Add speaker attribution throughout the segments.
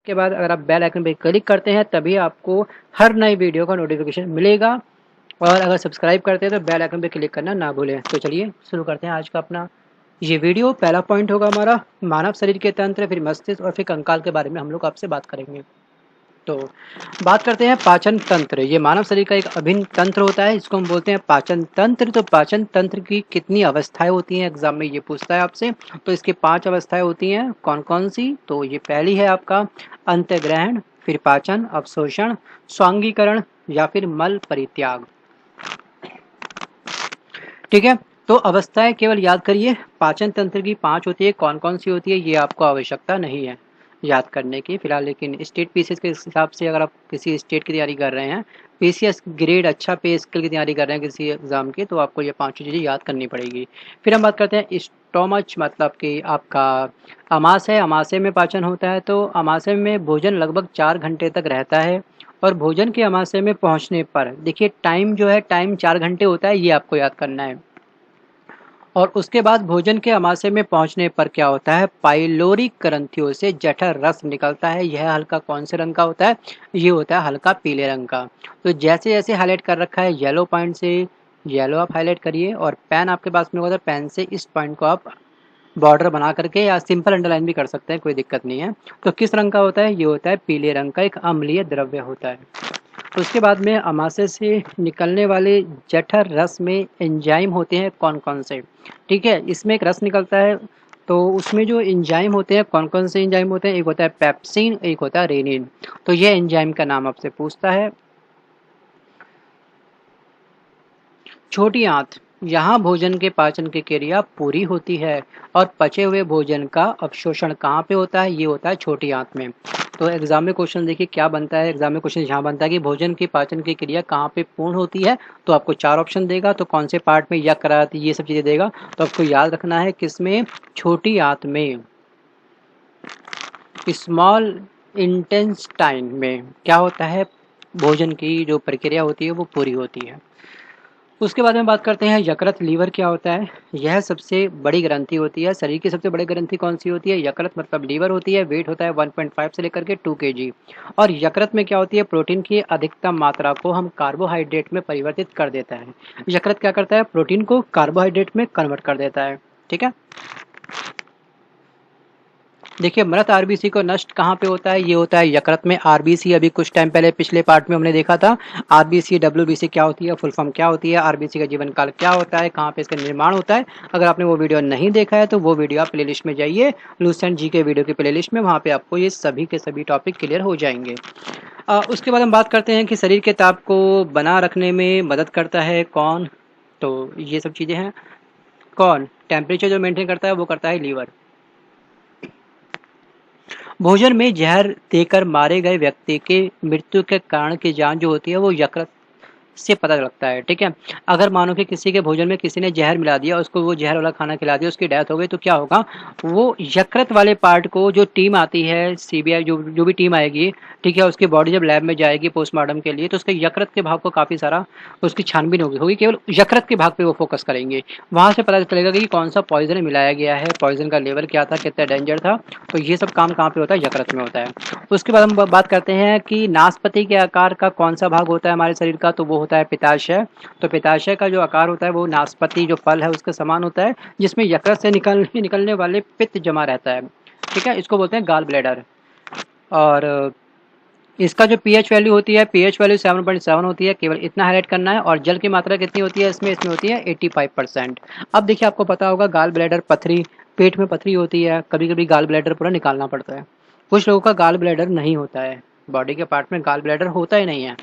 Speaker 1: के बाद अगर आप बेल आइकन पे क्लिक करते हैं तभी आपको हर नई वीडियो का नोटिफिकेशन मिलेगा। और अगर सब्सक्राइब करते हैं तो बेल आइकन पे क्लिक करना ना भूलें। तो चलिए शुरू करते हैं आज का अपना ये वीडियो। पहला पॉइंट होगा हमारा मानव शरीर के तंत्र, फिर मस्तिष्क और फिर कंकाल के बारे में हम लोग आपसे बात करेंगे। तो बात करते हैं पाचन तंत्र। ये मानव शरीर का एक अभिन्न तंत्र होता है, इसको हम बोलते हैं पाचन तंत्र। तो पाचन तंत्र की कितनी अवस्थाएं होती हैं, एग्जाम में ये पूछता है आपसे। तो इसकी 5 अवस्थाएं होती हैं। कौन कौन सी? तो ये पहली है आपका अंतःग्रहण, फिर पाचन, अवशोषण, स्वांगीकरण या फिर मल परित्याग। ठीक है, तो अवस्थाएं केवल याद करिए। पाचन तंत्र की 5 होती है। कौन कौन सी होती है ये आपको आवश्यकता नहीं है याद करने की फिलहाल, लेकिन स्टेट पीसीएस के हिसाब से अगर आप किसी स्टेट की तैयारी कर रहे हैं, पीसीएस ग्रेड अच्छा पे स्केल की तैयारी कर रहे हैं किसी एग्जाम की, तो आपको ये 5 चीज़ें याद करनी पड़ेगी। फिर हम बात करते हैं स्टोमच, मतलब कि आपका अमाशय। अमाशय में पाचन होता है। तो अमाशय में भोजन लगभग 4 घंटे तक रहता है। और भोजन के अमाशय में पहुंचने पर देखिए टाइम जो है, टाइम 4 घंटे होता है, ये आपको याद करना है। और उसके बाद भोजन के अमाशय में पहुंचने पर क्या होता है, पाइलोरिक ग्रंथियों से जठर रस निकलता है। यह हल्का कौन से रंग का होता है? ये होता है हल्का पीले रंग का। तो जैसे जैसे हाईलाइट कर रखा है येलो पॉइंट से, येलो आप हाईलाइट करिए। और पेन आपके पास में होगा तो पेन से इस पॉइंट को आप बॉर्डर बना करके या सिंपल अंडरलाइन भी कर सकते हैं, कोई दिक्कत नहीं है। तो किस रंग का होता है? ये होता है पीले रंग का, एक अम्लीय द्रव्य होता है। उसके बाद में अमाशय से निकलने वाले जठर रस में एंजाइम होते हैं कौन कौन से? ठीक है, इसमें एक रस निकलता है। तो उसमें जो एंजाइम होते हैं, कौन कौन से एंजाइम होते हैं? एक होता है पेप्सिन, एक होता है रेनिन। तो ये एंजाइम का नाम आपसे पूछता है। छोटी आंत, यहाँ भोजन के पाचन की क्रिया पूरी होती है। और पचे हुए भोजन का अवशोषण कहाँ पे होता है? ये होता है छोटी आंत में। तो एग्जाम में क्वेश्चन देखिए क्या बनता है। एग्जाम में क्वेश्चन यहाँ बनता है कि भोजन की पाचन की क्रिया कहाँ पे पूर्ण होती है। तो आपको 4 ऑप्शन देगा, तो कौन से पार्ट में यक कराती ये सब चीज़ें देगा। तो आपको याद रखना है किसमें? छोटी आंत में, स्मॉल इंटेस्टाइन में क्या होता है, भोजन की जो प्रक्रिया होती है वो पूरी होती है। उसके बाद में बात करते हैं यकृत। लीवर क्या होता है? यह सबसे बड़ी ग्रंथि होती है। शरीर की सबसे बड़ी ग्रंथि कौन सी होती है? यकृत, मतलब लीवर होती है। वेट होता है 1.5 से लेकर के 2 kg। और यकृत में क्या होती है? प्रोटीन की अधिकतम मात्रा को हम कार्बोहाइड्रेट में परिवर्तित कर देता है। यकृत क्या करता है? प्रोटीन को कार्बोहाइड्रेट में कन्वर्ट कर देता है। ठीक है, देखिए मृत आरबीसी को नष्ट कहाँ पे होता है? ये होता है यकृत में। आरबीसी अभी कुछ टाइम पहले पिछले पार्ट में हमने देखा था। आरबीसी डब्ल्यूबीसी क्या होती है, फुल फॉर्म क्या होती है, आरबीसी का जीवन काल क्या होता है, कहाँ पे इसका निर्माण होता है। अगर आपने वो वीडियो नहीं देखा है तो वो वीडियो आप प्लेलिस्ट में जाइए, लूसेंट जी के वीडियो की प्लेलिस्ट में, वहाँ पे आपको ये सभी के सभी टॉपिक क्लियर हो जाएंगे। उसके बाद हम बात करते हैं कि शरीर के ताप को बना रखने में मदद करता है कौन? तो ये सब चीज़ें हैं। कौन टेम्परेचर जो मेंटेन करता है वो करता है लीवर। भोजन में जहर देकर मारे गए व्यक्ति के मृत्यु के कारण की जांच जो होती है वो यकृत से पता लगता है। ठीक है, अगर मानो कि किसी के भोजन में किसी ने जहर मिला दिया, उसको वो जहर वाला खाना खिला दिया, उसकी डेथ हो गई, तो क्या होगा? वो यकृत वाले पार्ट को, जो टीम आती है सीबीआई, जो जो भी टीम आएगी, ठीक है, उसकी बॉडी जब लैब में जाएगी पोस्टमार्टम के लिए, तो उसके यकृत के भाग को काफ़ी सारा उसकी छानबीन होगी, केवल यकृत के भाग पे वो फोकस करेंगे। वहाँ से पता चलेगा कि कौन सा पॉइजन मिलाया गया है, पॉइजन का लेवल क्या था, कितना डेंजर था। तो ये सब काम कहाँ पे होता है? यकृत में होता है। उसके बाद हम बात करते हैं कि नाशपाती के आकार का कौन सा भाग होता है हमारे शरीर का? तो वो होता है पित्ताशय। तो पित्ताशय का जो आकार होता है वो नाशपाती जो फल है उसके समान होता है, जिसमें यकृत से निकलने वाले पित्त जमा रहता है। ठीक है, इसको बोलते हैं गाल ब्लैडर। और इसका जो पीएच वैल्यू होती है, पीएच वैल्यू 7.7 होती है, केवल इतना हाईलाइट करना है। और जल की मात्रा कितनी होती है इसमें? इसमें होती है 85%। अब देखिए आपको पता होगा गाल ब्लैडर पथरी, पेट में पथरी होती है, कभी कभी गाल ब्लैडर पूरा निकालना पड़ता है। कुछ लोगों का गाल ब्लैडर नहीं होता है, बॉडी के पार्ट में गाल ब्लैडर होता ही नहीं है।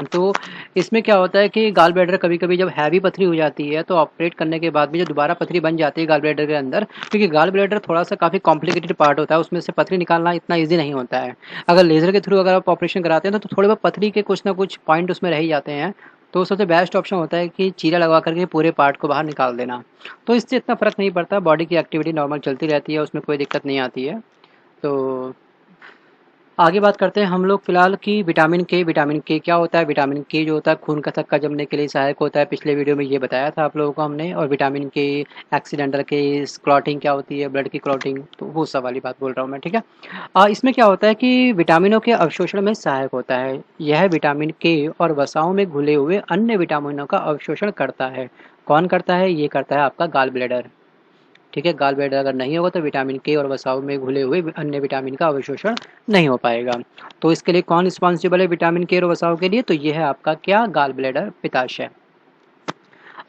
Speaker 1: तो इसमें क्या होता है कि गाल ब्लैडर कभी कभी जब हैवी पथरी हो जाती है तो ऑपरेट करने के बाद भी जो दोबारा पथरी बन जाती है गाल ब्लैडर के अंदर, क्योंकि गाल ब्लैडर थोड़ा सा काफ़ी कॉम्प्लिकेटेड पार्ट होता है, उसमें से पथरी निकालना इतना ईजी नहीं होता है। अगर लेजर के थ्रू अगर आप ऑपरेशन कराते हैं तो थोड़े बहुत पथरी के कुछ ना कुछ पॉइंट उसमें रह ही जाते हैं। तो सबसे बेस्ट ऑप्शन होता है कि चीरा लगवा करके पूरे पार्ट को बाहर निकाल देना। तो इससे इतना फ़र्क नहीं पड़ता, बॉडी की एक्टिविटी नॉर्मल चलती रहती है, उसमें कोई दिक्कत नहीं आती है। तो आगे बात करते हैं हम लोग फिलहाल कि विटामिन के क्या होता है। विटामिन के जो होता है खून का थक्का जमने के लिए सहायक होता है, पिछले वीडियो में ये बताया था आप लोगों को हमने। और विटामिन के एक्सीडेंटल केस, क्लॉटिंग क्या होती है, ब्लड की क्लॉटिंग, तो वो सब वाली बात बोल रहा हूँ मैं, ठीक है। इसमें क्या होता है कि विटामिनों के अवशोषण में सहायक होता है। यह विटामिन के और वसाओं में घुले हुए अन्य विटामिनों का अवशोषण करता है। कौन करता है? ये करता है आपका गॉल ब्लैडर, ठीक है। गॉल ब्लैडर अगर नहीं होगा तो विटामिन के और वसाओं में घुले हुए अन्य विटामिन का अवशोषण नहीं हो पाएगा। तो इसके लिए कौन रिस्पॉन्सिबल है विटामिन के और वसाओं के लिए? तो ये है आपका क्या? गॉल ब्लैडर, पित्ताशय।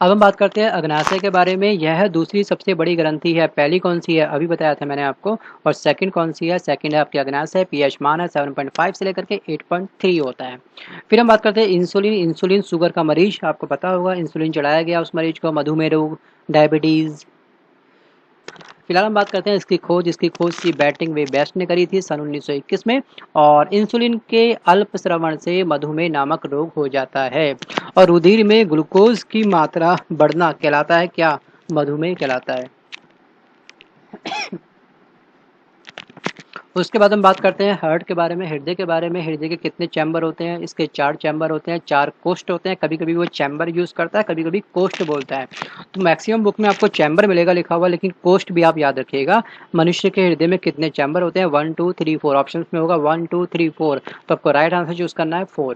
Speaker 1: अब हम बात करते हैं अग्नाशय के बारे में। यह दूसरी सबसे बड़ी ग्रंथि है। पहली कौन सी है? अभी बताया था मैंने आपको। और सेकंड कौन सी है? सेकंड है आपकी अग्नाशय। पीएच मान है 7.5 से लेकर के 8.3 होता है। फिर हम बात करते हैं इंसुलिन। इंसुलिन शुगर का मरीज, आपको पता होगा इंसुलिन चढ़ाया गया उस मरीज को, मधुमेह रोग, डायबिटीज। फिलहाल हम बात करते हैं इसकी खोज। इसकी खोज सी बैटिंग वे बेस्ट ने करी थी सन 1921 में। और इंसुलिन के अल्प स्रवण से मधुमेह नामक रोग हो जाता है। और रुधिर में ग्लूकोज की मात्रा बढ़ना कहलाता है क्या? मधुमेह कहलाता है। उसके बाद हम बात करते हैं हार्ट के बारे में, हृदय के बारे में। हृदय के कितने चैम्बर होते हैं? इसके 4 चैम्बर होते हैं, 4 कोष्ठ होते हैं। कभी कभी वो चैम्बर यूज करता है, कभी कभी कोष्ठ बोलता है। तो मैक्सिमम बुक में आपको चैम्बर मिलेगा लिखा हुआ, लेकिन कोष्ठ भी आप याद रखिएगा। मनुष्य के हृदय में कितने चैम्बर होते हैं? 1 2 3 4 ऑप्शन में होगा 1 2 3 4। तो आपको राइट आंसर चूज करना है 4।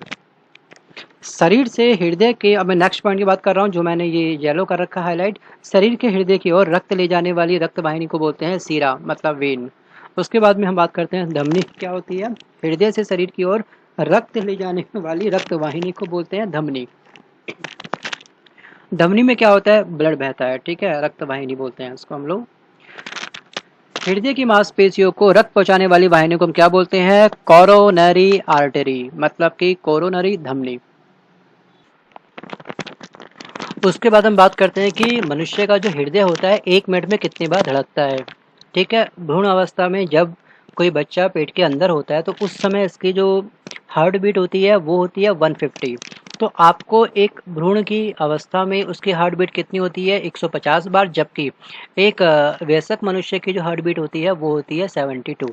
Speaker 1: शरीर से हृदय के, अब मैं नेक्स्ट पॉइंट की बात कर रहा हूँ जो मैंने ये येलो कर रखा है हाईलाइट। शरीर के हृदय की ओर रक्त ले जाने वाली रक्त वाहिनी को बोलते हैं सीरा, मतलब वेन। उसके बाद में हम बात करते हैं धमनी क्या होती है। हृदय से शरीर की ओर रक्त ले जाने वाली रक्त वाहिनी को बोलते हैं धमनी। धमनी में क्या होता है? ब्लड बहता है, ठीक है। रक्त वाहिनी बोलते हैं उसको हम लोग। हृदय की मांसपेशियों को रक्त पहुंचाने वाली वाहिनी को हम क्या बोलते हैं? कोरोनरी आर्टरी, मतलब कि कोरोनरी धमनी। उसके बाद हम बात करते हैं कि मनुष्य का जो हृदय होता है 1 मिनट में कितनी बार धड़कता है, ठीक है। भ्रूण अवस्था में जब कोई बच्चा पेट के अंदर होता है तो उस समय इसकी जो हार्ट बीट होती है वो होती है 150। तो आपको एक भ्रूण की अवस्था में उसकी हार्ट बीट कितनी होती है? 150 बार। जबकि एक वयस्क मनुष्य की जो हार्ट बीट होती है वो होती है 72।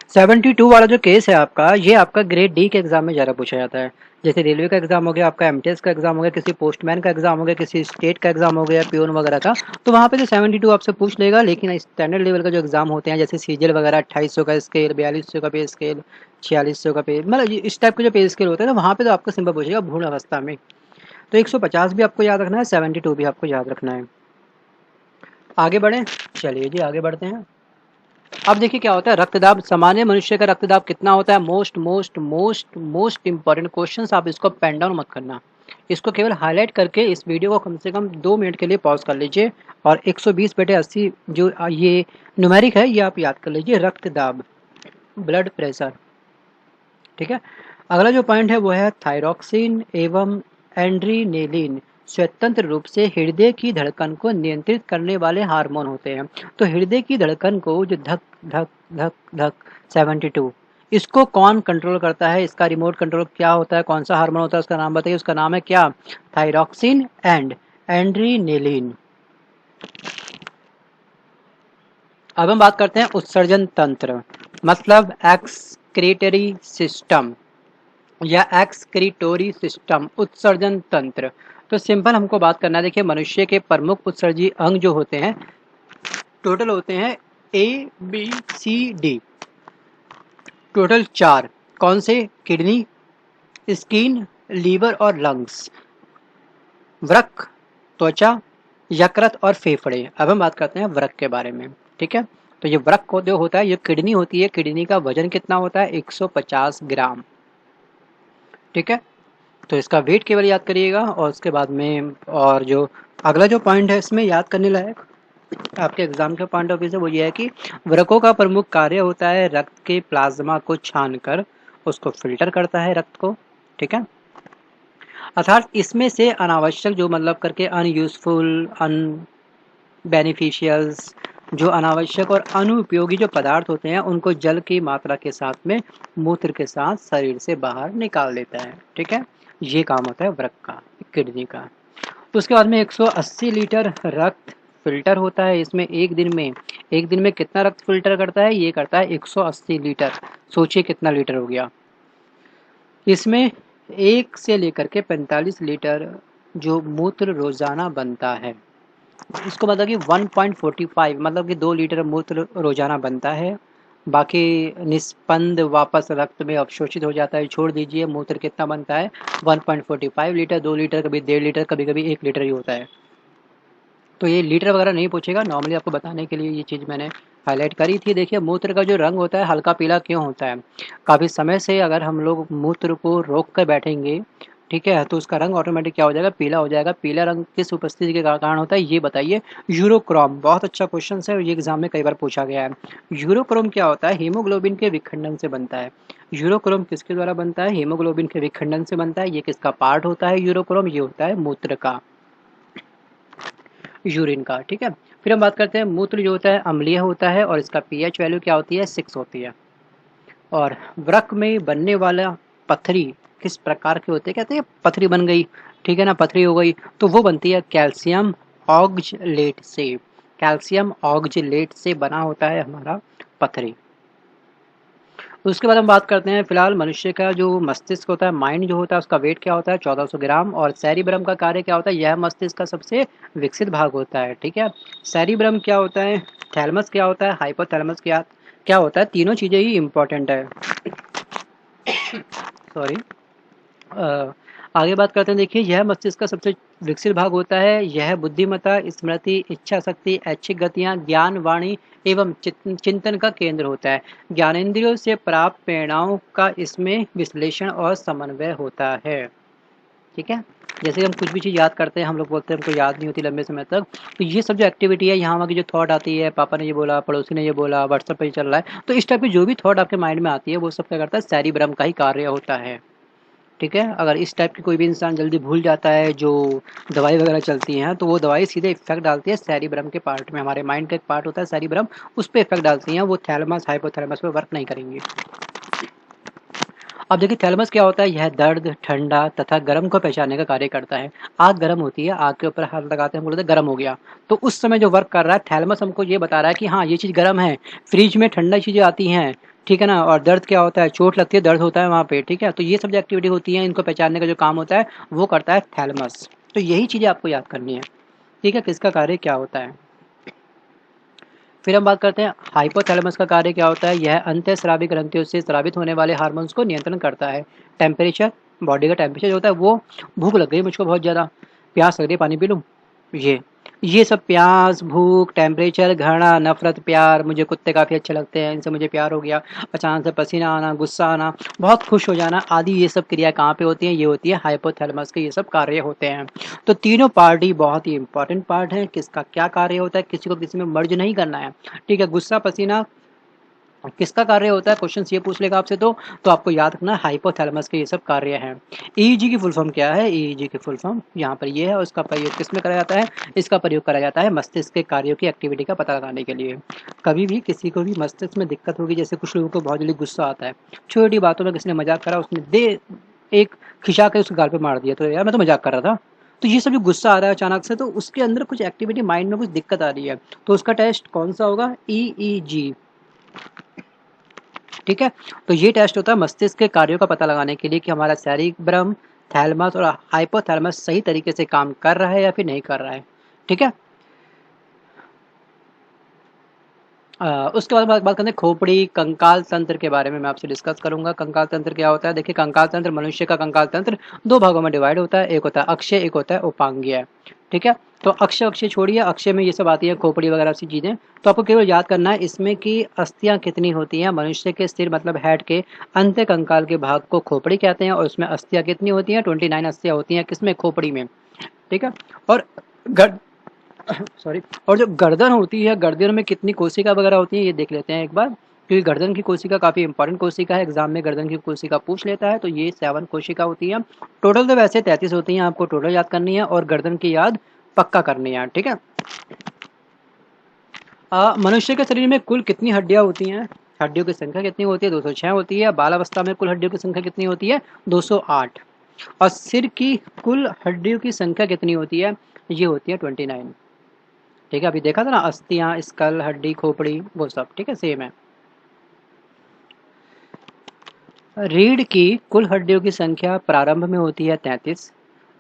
Speaker 1: 72 वाला जो केस है आपका, ये आपका ग्रेड डी के एग्जाम में ज़्यादा पूछा जाता है। जैसे रेलवे का एग्जाम हो गया, आपका एमटीएस का एग्जाम हो गया, किसी पोस्टमैन का एग्जाम हो गया, किसी स्टेट का एग्जाम हो गया, पियोन वगैरह का। तो वहाँ पे तो 72 आपसे पूछ लेगा। लेकिन स्टैंडर्ड लेवल का जो एग्जाम होते हैं जैसे सीजीएल वगैरह 2800 का स्केल, 4200 का पे स्केल, 4600 का पे, मतलब इस टाइप के जो पे स्केल होते हैं ना, वहाँ पे तो आपको सिंपल पूछेगा भ्रूण अवस्था में। तो 150 भी आपको याद रखना है, 72 भी आपको याद रखना है। आगे बढ़ें, चलिए जी आगे बढ़ते हैं। अब देखिए क्या होता है रक्तदाब। सामान्य मनुष्य का रक्तदाब कितना होता है? Most most most most important question. आप इसको पेन डाउन मत करना, इसको केवल हाईलाइट करके इस वीडियो को कम से कम 2 मिनट के लिए पॉज कर लीजिए। और 120/80 जो ये न्यूमेरिक है ये आप याद कर लीजिए। रक्तदाब, ब्लड प्रेशर, ठीक है। अगला जो पॉइंट है वो है थायरॉक्सिन एवं एड्रीनेलिन स्वतंत्र रूप से हृदय की धड़कन को नियंत्रित करने वाले हार्मोन होते हैं। तो हृदय की धड़कन को जो धक धक धक धक 72, इसको कौन कंट्रोल करता है? इसका रिमोट कंट्रोल क्या होता है? कौन सा हार्मोन होता है? उसका नाम बताइए। उसका नाम है क्या? Thyroxine and adrenaline. अब हम बात करते हैं उत्सर्जन तंत्र, मतलब एक्सक्रीटरी सिस्टम या एक्सक्रीटोरी सिस्टम, उत्सर्जन तंत्र। तो सिंपल हमको बात करना है। देखिए मनुष्य के प्रमुख उत्सर्जी अंग जो होते हैं टोटल होते हैं ABCD, टोटल 4। कौन से? किडनी, स्किन, लीवर और लंग्स, वृक्क, त्वचा, यकृत और फेफड़े। अब हम बात करते हैं वृक्क के बारे में, ठीक है। तो ये वृक्क जो होता है ये किडनी होती है। किडनी का वजन कितना होता है? 150 ग्राम, ठीक है। तो इसका वेट केवल याद करिएगा। और उसके बाद में और जो अगला जो पॉइंट है इसमें याद करने लायक आपके एग्जाम के पॉइंट ऑफ व्यू से वो ये है कि वृक्कों का प्रमुख कार्य होता है रक्त के प्लाज्मा को छानकर उसको फिल्टर करता है रक्त को, ठीक है। अर्थात इसमें से अनावश्यक जो मतलब करके अनयूजफुल, बेनिफिशियल्स, जो अनावश्यक और अनुपयोगी जो पदार्थ होते हैं उनको जल की मात्रा के साथ में मूत्र के साथ शरीर से बाहर निकाल देता है, ठीक है। ये काम होता है वृक्क का, किडनी का। उसके बाद में 180 लीटर रक्त फ़िल्टर होता है, इसमें एक दिन में कितना रक्त फ़िल्टर करता है? ये करता है 180 लीटर। सोचिए कितना लीटर हो गया। इसमें 1 से लेकर के 45 लीटर जो मूत्र रोज़ाना बनता है, इसको मतलब कि 1.45 मतलब कि 2 लीटर मूत्र रोज़ाना बनता है। बाकी निस्पंद वापस रक्त में अवशोषित हो जाता है। छोड़ दीजिए मूत्र कितना बनता है 1.45 लीटर, 2 लीटर, कभी 1.5 लीटर, कभी-कभी 1 लीटर ही होता है। तो ये लीटर वगैरह नहीं पूछेगा, नॉर्मली आपको बताने के लिए ये चीज़ मैंने हाइलाइट करी थी। देखिए मूत्र का जो रंग होता है हल्का पीला क्यों होता है? काफ़ी समय से अगर हम लोग मूत्र को रोक कर बैठेंगे, ठीक है? तो उसका रंग ऑटोमेटिक क्या हो जाएगा? पीला हो जाएगा। पीला रंग किस उपस्थिति के कारण होता है ये बताइए? यूरोक्रोम, बहुत अच्छा क्वेश्चन है और ये एग्ज़ाम में कई बार पूछा गया है। यूरोक्रोम क्या होता है? हीमोग्लोबिन के विखंडन से बनता है। यूरोक्रोम किसके द्वारा बनता है? हीमोग्लोबिन के विखंडन से बनता है। ये किसका पार्ट होता है यूरोक्रोम? ये होता है मूत्र का, यूरिन का, ठीक है। फिर हम बात करते हैं मूत्र जो होता है अम्लीय होता है और इसका पीएच वैल्यू क्या होती है? 6 होती है। और वृक्क में बनने वाला पथरी किस प्रकार की होती है? कहते हैं पथरी बन गई, ठीक है ना, पथरी हो गई, तो वो बनती है कैल्शियम ऑक्जेलेट से। कैल्शियम ऑक्जेलेट से बना होता है हमारा पथरी। उसके बाद हम बात करते हैं फिलहाल मनुष्य का जो मस्तिष्क होता है, माइंड जो होता है, उसका वेट क्या होता है? 1400 ग्राम। और सेरिब्रम का कार्य क्या होता है? यह मस्तिष्क का सबसे विकसित भाग होता है, ठीक है। सेरिब्रम क्या होता है? थैलमस क्या होता है? हाइपोथैलेमस क्या क्या होता है? तीनों चीज़ें ही इंपॉर्टेंट है। सॉरी। अ, आगे बात करते हैं। देखिए यह मस्तिष्क का सबसे विकसित भाग होता है। यह बुद्धिमत्ता, स्मृति, इच्छा शक्ति, ऐच्छिक गतियाँ, ज्ञान, वाणी एवं चिंतन का केंद्र होता है। ज्ञानेंद्रियों से प्राप्त प्रेरणाओं का इसमें विश्लेषण और समन्वय होता है, ठीक है। जैसे हम कुछ भी चीज़ याद करते हैं, हम लोग बोलते हैं हमको याद नहीं होती लंबे समय तक, तो ये सब जो एक्टिविटी है, यहाँ वहाँ की जो थॉट आती है, पापा ने ये बोला, पड़ोसी ने ये बोला, व्हाट्सएप पे ये चल रहा है, तो इस टाइप की जो भी थॉट आपके माइंड में आती है वो सब क्या करता है? सेरिब्रम का ही कार्य होता है, ठीक है। अगर इस टाइप की कोई भी इंसान जल्दी भूल जाता है, जो दवाई वगैरह चलती हैं, तो वो दवाई सीधे इफेक्ट डालती है सेरिब्रम के पार्ट में। हमारे माइंड का एक पार्ट होता है सेरिब्रम, उस पर इफेक्ट डालती हैं, वो थैलेमस हाइपोथैलेमस पे वर्क नहीं करेंगी। अब देखिए थैलेमस क्या होता है? यह दर्द, ठंडा तथा गर्म को पहचानने का कार्य करता है। आग गर्म होती है, आग के ऊपर हाथ लगाते हैं, हम बोलते हैं गर्म हो गया, तो उस समय जो वर्क कर रहा है थैलेमस हमको ये बता रहा है कि हाँ ये चीज़ गर्म है। फ्रिज में ठंडा चीज़ें आती हैं, ठीक है ना। और दर्द क्या होता है? चोट लगती है, दर्द होता है वहाँ पे, ठीक है। तो ये सब जो एक्टिविटी होती है, इनको पहचानने का जो काम होता है वो करता है थैलेमस। तो यही चीज़ें आपको याद करनी है, ठीक है, किसका कार्य क्या होता है। फिर हम बात करते हैं हाइपोथैलेमस का कार्य क्या होता है। यह अंतःस्रावी ग्रंथियों से स्रावित होने वाले हार्मोन्स को नियंत्रण करता है। टेम्परेचर, बॉडी का टेम्परेचर जो होता है वो, भूख लग गई मुझको बहुत ज़्यादा, प्यास लग रही है, पानी पी लूँ, ये सब प्यास, भूख, टेम्परेचर, घृणा, नफरत, प्यार, मुझे कुत्ते काफ़ी अच्छे लगते हैं, इनसे मुझे प्यार हो गया, अचानक से पसीना आना, गुस्सा आना, बहुत खुश हो जाना आदि, ये सब क्रिया कहाँ पे होती हैं? ये होती है हाइपोथैलेमस के, ये सब कार्य होते हैं। तो तीनों पार्ट ही बहुत ही इंपॉर्टेंट पार्ट है। किसका क्या कार्य होता है, किसी को किसी में मर्ज नहीं करना है, ठीक है। गुस्सा, पसीना किसका कार्य होता है? क्वेश्चन ये पूछ लेगा आपसे तो आपको याद रखना है हाइपोथैलेमस के ये सब कार्य हैं। ईईजी की फुल फॉर्म क्या है? ईईजी की फुल फॉर्म यहाँ पर ये है, और इसका प्रयोग किसमें करा जाता है? इसका प्रयोग करा जाता है मस्तिष्क के कार्यों की एक्टिविटी का पता लगाने के लिए। कभी भी किसी को भी मस्तिष्क में दिक्कत होगी, जैसे कुछ लोगों को बहुत जल्दी गुस्सा आता है, छोटी बातों में किसी ने मजाक करा, उसने दे एक खिंचा के उसके गाल पे मार दिया, तो यार मैं तो मजाक कर रहा था। तो ये सब जो गुस्सा आ रहा है अचानक से, तो उसके अंदर कुछ एक्टिविटी, माइंड में कुछ दिक्कत आ रही है, तो उसका टेस्ट कौन सा होगा? ईईजी, ठीक है। तो ये टेस्ट होता है मस्तिष्क के कार्यों का पता लगाने के लिए कि हमारा सेरिब्रम, थैलेमस और हाइपोथैलेमस सही तरीके से काम कर रहा है या फिर नहीं कर रहा है, ठीक है। उसके बाद बात करते हैं खोपड़ी कंकाल तंत्र के बारे में, मैं आपसे डिस्कस करूंगा। कंकाल तंत्र क्या होता है? देखिए कंकाल तंत्र, मनुष्य का कंकाल तंत्र दो भागों में डिवाइड होता है, एक होता है अक्षय, एक होता है उपांगीय, ठीक है। तो अक्षय अक्षय छोड़िए, अक्षय में ये सब आती है खोपड़ी वगैरह सी चीज़ें, तो आपको केवल याद करना है इसमें कि अस्थियां कितनी होती हैं। मनुष्य के सिर मतलब हेड के अंत्य कंकाल के भाग को खोपड़ी कहते हैं, और उसमें अस्थियां कितनी होती हैं? 29 अस्थियां होती हैं, किसमें? खोपड़ी में, ठीक है। और सॉरी, और जो गर्दन होती है, गर्दन में कितनी कोशिका वगैरह होती है ये देख लेते हैं एक बार, क्योंकि गर्दन की कोशिका काफ़ी इंपॉर्टेंट कोशिका है, एग्जाम में गर्दन की कोशिका पूछ लेता है। तो ये 7 कोशिका होती है टोटल, तो वैसे 33 होती हैं, आपको टोटल याद करनी है और गर्दन की याद पक्का करनी है, ठीक है। मनुष्य के शरीर में कुल कितनी हड्डियां होती हैं? हड्डियों की संख्या कितनी होती है? 206 होती है। बाल अवस्था में कुल हड्डियों की संख्या कितनी होती है? 208। और सिर की कुल हड्डियों की संख्या कितनी होती है? ये होती है 29। ठीक है, अभी देखा था ना, अस्थियां, स्कल, हड्डी, खोपड़ी, वो सब, ठीक है, सेम है। रीढ़ की कुल हड्डियों की संख्या प्रारंभ में होती है 33,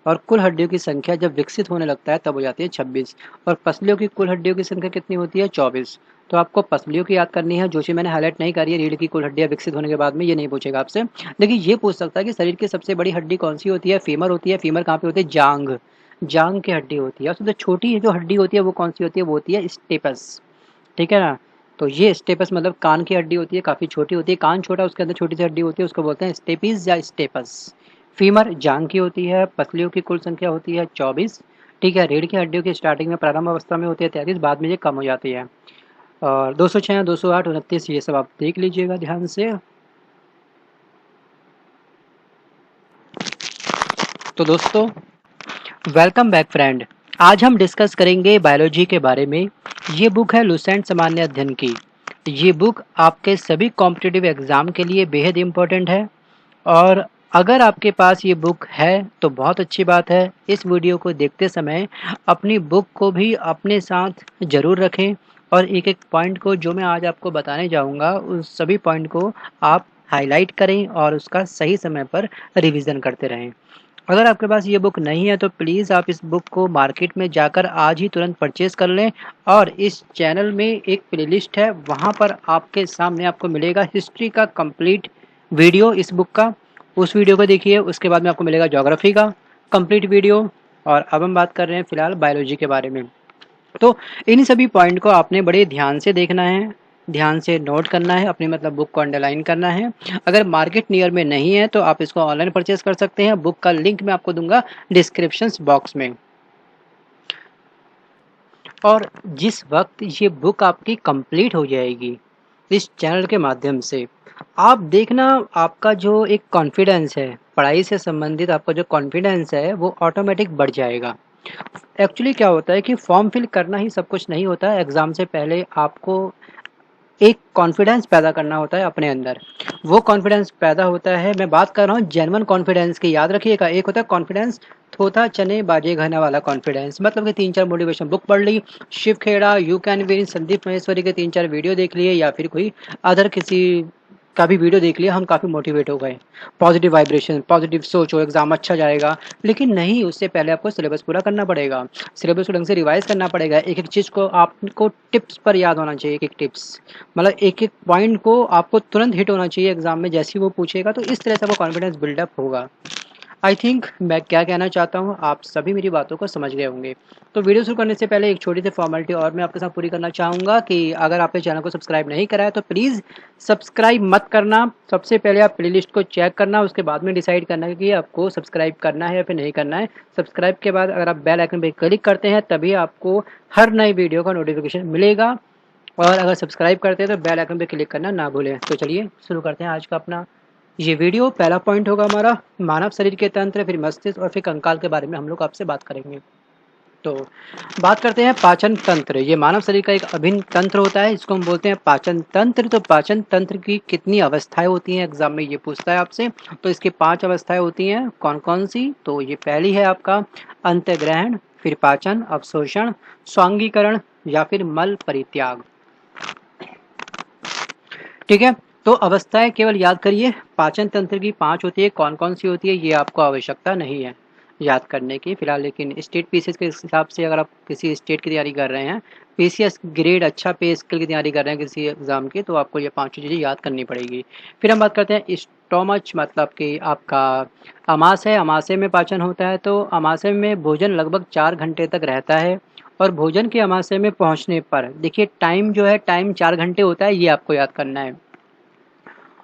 Speaker 1: और कुल हड्डियों की संख्या जब विकसित होने लगता है तब हो जाती है 26, और पसलियों की कुल हड्डियों की संख्या कितनी होती है? 24। तो आपको पसलियों की याद करनी है, जो चीज़ मैंने हाईलाइट नहीं करी है रीढ़ की कुल हड्डियां विकसित होने के बाद में, ये नहीं पूछेगा आपसे। लेकिन ये पूछ सकता है कि शरीर की सबसे बड़ी हड्डी कौन सी होती है? फीमर होती है। फीमर कहाँ पे होती है? जांग, जांग की हड्डी होती है। और सबसे छोटी जो हड्डी होती है वो कौन सी होती है? वो होती है स्टेपस, ठीक है ना। तो ये स्टेपस मतलब कान की हड्डी होती है, काफ़ी छोटी होती है, कान छोटा, उसके अंदर छोटी सी हड्डी होती है, उसको बोलते हैं स्टेपीज या स्टेपस। फीमर जांग की होती है, पसलियों की कुल संख्या होती है 24, ठीक है। रीढ़ की हड्डियों की स्टार्टिंग में प्रारंभ अवस्था में होती है 33, बाद में ये कम हो जाती है। और 206, 208, 29, ये सब आप देख लीजिएगा ध्यान से। तो दोस्तों, वेलकम बैक फ्रेंड। आज हम डिस्कस करेंगे बायोलॉजी के बारे में। ये बुक है लुसेंट सामान्य अध्ययन की। ये बुक आपके सभी कॉम्पिटिटिव एग्ज़ाम के लिए बेहद इम्पोर्टेंट है, और अगर आपके पास ये बुक है तो बहुत अच्छी बात है। इस वीडियो को देखते समय अपनी बुक को भी अपने साथ ज़रूर रखें, और एक एक पॉइंट को जो मैं आज आपको बताने जाऊंगा उस सभी पॉइंट को आप हाईलाइट करें और उसका सही समय पर रिवीजन करते रहें। अगर आपके पास ये बुक नहीं है तो प्लीज़ आप इस बुक को मार्केट में जाकर आज ही तुरंत परचेज़ कर लें, और इस चैनल में एक प्लेलिस्ट है, वहाँ पर आपके सामने आपको मिलेगा हिस्ट्री का कंप्लीट वीडियो इस बुक का। उस वीडियो को देखिए, उसके बाद में आपको मिलेगा ज्योग्राफी का कंप्लीट वीडियो। और अब हम बात कर रहे हैं फिलहाल बायोलॉजी के बारे में। तो इन सभी पॉइंट को आपने बड़े ध्यान से देखना है, ध्यान से नोट करना है, अपनी मतलब बुक को अंडरलाइन करना है। अगर मार्केट नियर में नहीं है तो आप इसको ऑनलाइन परचेज कर सकते हैं। बुक का लिंक मैं आपको दूंगा डिस्क्रिप्शन बॉक्स में। और जिस वक्त ये बुक आपकी कंप्लीट हो जाएगी इस चैनल के माध्यम से, आप देखना आपका जो एक कॉन्फिडेंस है, पढ़ाई से संबंधित आपका जो कॉन्फिडेंस है वो ऑटोमेटिक बढ़ जाएगा। एक्चुअली क्या होता है कि फॉर्म फिल करना ही सब कुछ नहीं होता है। एग्ज़ाम से पहले आपको एक कॉन्फिडेंस पैदा करना होता है अपने अंदर। वो कॉन्फिडेंस पैदा होता है, मैं बात कर रहा हूँ जेन्युइन कॉन्फिडेंस की, याद रखिएगा। एक होता है कॉन्फिडेंस थोथा चने बाजे घने वाला कॉन्फिडेंस, मतलब कि 3-4 मोटिवेशन बुक पढ़ ली, Shiv Khera, you can win, Sandeep Maheshwari के 3-4 वीडियो देख लिए, या फिर कोई अदर किसी का भी वीडियो देख लिया, हम काफ़ी मोटिवेट हो गए, पॉजिटिव वाइब्रेशन, पॉजिटिव सोचो, एग्जाम अच्छा जाएगा। लेकिन नहीं, उससे पहले आपको सिलेबस पूरा करना पड़ेगा, सिलेबस को ढंग से रिवाइज करना पड़ेगा। एक एक चीज़ को आपको टिप्स पर याद होना चाहिए, एक एक टिप्स, मतलब एक एक पॉइंट को आपको तुरंत हिट होना चाहिए एग्जाम में, जैसे ही वो पूछेगा, तो इस तरह से वो कॉन्फिडेंस बिल्डअप होगा। आई थिंक मैं क्या कहना चाहता हूँ आप सभी मेरी बातों को समझ गए होंगे। तो वीडियो शुरू करने से पहले एक छोटी सी फॉर्मेलिटी और मैं आपके साथ पूरी करना चाहूँगा कि अगर आपने चैनल को सब्सक्राइब नहीं करा है तो प्लीज़ सब्सक्राइब मत करना। सबसे पहले आप प्लेलिस्ट को चेक करना, उसके बाद में डिसाइड करना कि आपको सब्सक्राइब करना है या फिर नहीं करना है। सब्सक्राइब के बाद अगर आप बेल आइकन पर क्लिक करते हैं तभी आपको हर नई वीडियो का नोटिफिकेशन मिलेगा, और अगर सब्सक्राइब करते हैं तो बेल आइकन पर क्लिक करना ना भूलें। तो चलिए शुरू करते हैं आज का अपना ये वीडियो। पहला पॉइंट होगा हमारा मानव शरीर के तंत्र, फिर मस्तिष्क और फिर कंकाल के बारे में हम लोग आपसे बात करेंगे। तो बात करते हैं पाचन तंत्र। ये मानव शरीर का एक अभिन्न तंत्र होता है, इसको हम बोलते हैं पाचन तंत्र। तो पाचन तंत्र की कितनी अवस्थाएं होती हैं, एग्जाम में ये पूछता है आपसे। तो इसकी 5 अवस्थाएं होती हैं। कौन कौन सी? तो ये पहली है आपका अंतःग्रहण, फिर पाचन, अवशोषण, स्वांगीकरण या फिर मल परित्याग, ठीक है। तो अवस्थाएं केवल याद करिए, पाचन तंत्र की 5 होती है। कौन कौन सी होती है ये आपको आवश्यकता नहीं है याद करने की फिलहाल, लेकिन स्टेट पीसीएस के हिसाब से अगर आप किसी स्टेट की तैयारी कर रहे हैं, पीसीएस ग्रेड अच्छा पे स्किल की तैयारी कर रहे हैं किसी एग्जाम की, तो आपको ये 5 चीज़ें याद करनी पड़ेगी। फिर हम बात करते हैं स्टोमच, मतलब कि आपका अमाशय। अमाशय में पाचन होता है, तो अमाशय में भोजन लगभग 4 घंटे तक रहता है, और भोजन के अमाशय में पहुंचने पर देखिए टाइम जो है, टाइम 4 घंटे होता है, ये आपको याद करना है।